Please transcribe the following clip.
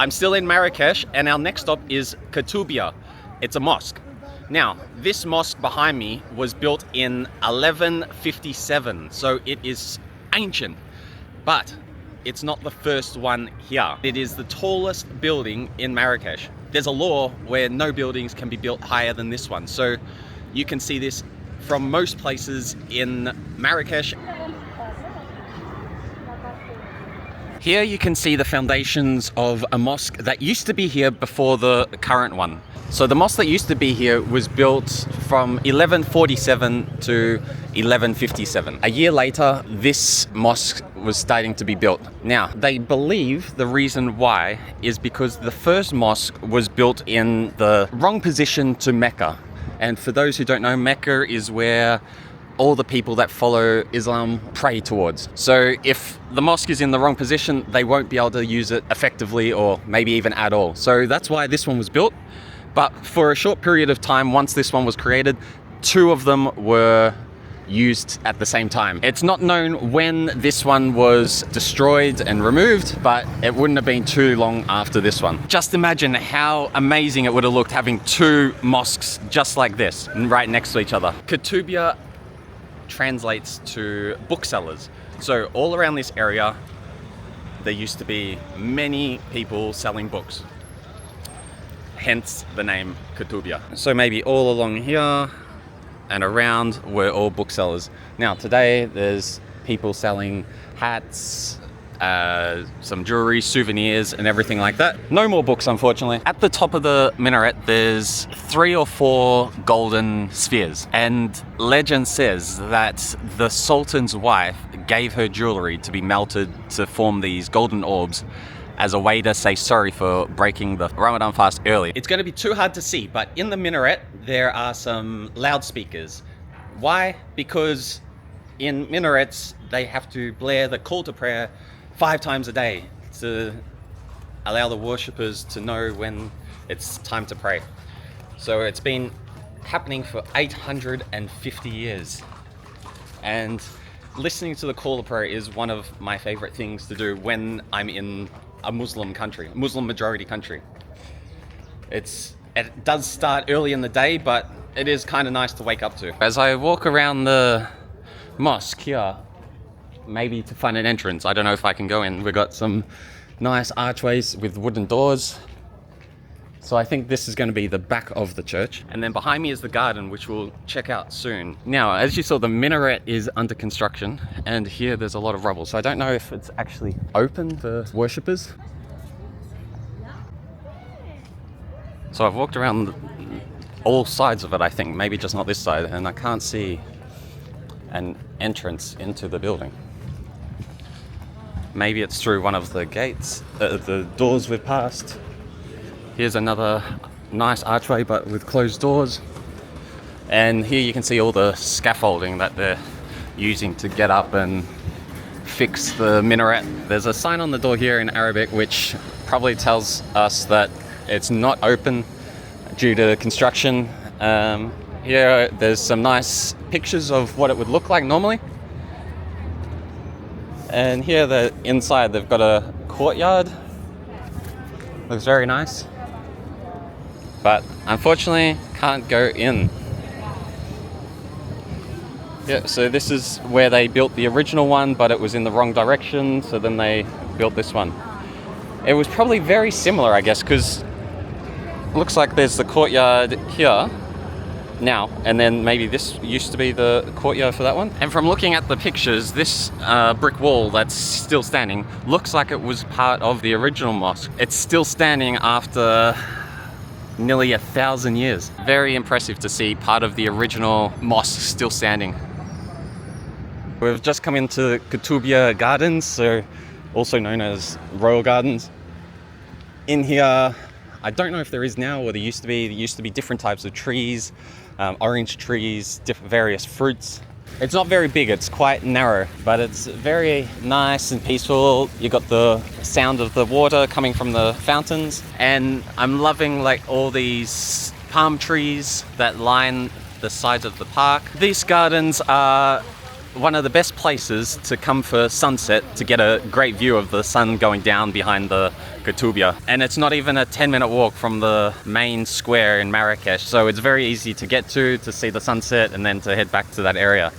I'm still in Marrakesh, and our next stop is Koutoubia. It's a mosque. Now, this mosque behind me was built in 1157, so it is ancient, but it's not the first one here. It is the tallest building in Marrakesh. There's a law where no buildings can be built higher than this one, so you can see this from most places in Marrakesh. Here you can see the foundations of a mosque that used to be here before the current one. So the mosque that used to be here was built from 1147 to 1157. A year later, this mosque was starting to be built. Now, they believe the reason why is because the first mosque was built in the wrong position to Mecca. And for those who don't know, Mecca is where all the people that follow Islam pray towards. So if the mosque is in the wrong position, they won't be able to use it effectively or maybe even at all. So that's why this one was built. But for a short period of time, once this one was created, two of them were used at the same time. It's not known when this one was destroyed and removed, but it wouldn't have been too long after this one. Just imagine how amazing it would have looked having two mosques just like this, right next to each other. Koutoubia translates to booksellers. So all around this area, there used to be many people selling books. Hence the name Koutoubia. So maybe all along here and around were all booksellers. Now today there's people selling hats, some jewelry, souvenirs and everything like that. No more books, unfortunately. At the top of the minaret there's 3 or 4 golden spheres, and legend says that the Sultan's wife gave her jewelry to be melted to form these golden orbs as a way to say sorry for breaking the Ramadan fast early. It's going to be too hard to see, but in the minaret there are some loudspeakers. Why? Because in minarets they have to blare the call to prayer 5 times a day to allow the worshippers to know when it's time to pray. So it's been happening for 850 years. And listening to the call to prayer is one of my favorite things to do when I'm in a Muslim country, Muslim majority country. It does start early in the day, but it is kind of nice to wake up to. As I walk around the mosque here, maybe to find an entrance, I don't know if I can go in. We've got some nice archways with wooden doors. So I think this is going to be the back of the church. And then behind me is the garden, which we'll check out soon. Now, as you saw, the minaret is under construction, and here there's a lot of rubble. So I don't know if it's actually open for worshippers. So I've walked around all sides of it, I think, maybe just not this side, and I can't see an entrance into the building. Maybe it's through one of the gates, the doors we've passed. Here's another nice archway, but with closed doors. And here you can see all the scaffolding that they're using to get up and fix the minaret. There's a sign on the door here in Arabic, which probably tells us that it's not open due to construction. Here there's some nice pictures of what it would look like normally. And here the inside, they've got a courtyard. Looks very nice. But unfortunately can't go in. Yeah, so this is where they built the original one, but it was in the wrong direction, so then they built this one. It was probably very similar, I guess, because it looks like there's the courtyard here now, and then maybe this used to be the courtyard for that one. And from looking at the pictures, this brick wall that's still standing looks like it was part of the original mosque. It's still standing after nearly 1,000 years. Very impressive to see part of the original mosque still standing. We've just come into Koutoubia Gardens, so also known as Royal Gardens. In here, I don't know if there is now or there used to be different types of trees, orange trees, various fruits. It's not very big, it's quite narrow, but it's very nice and peaceful. You got the sound of the water coming from the fountains, and I'm loving like all these palm trees that line the sides of the park. These gardens are one of the best places to come for sunset to get a great view of the sun going down behind the Koutoubia. And it's not even a 10-minute walk from the main square in Marrakesh, so it's very easy to get to see the sunset and then to head back to that area.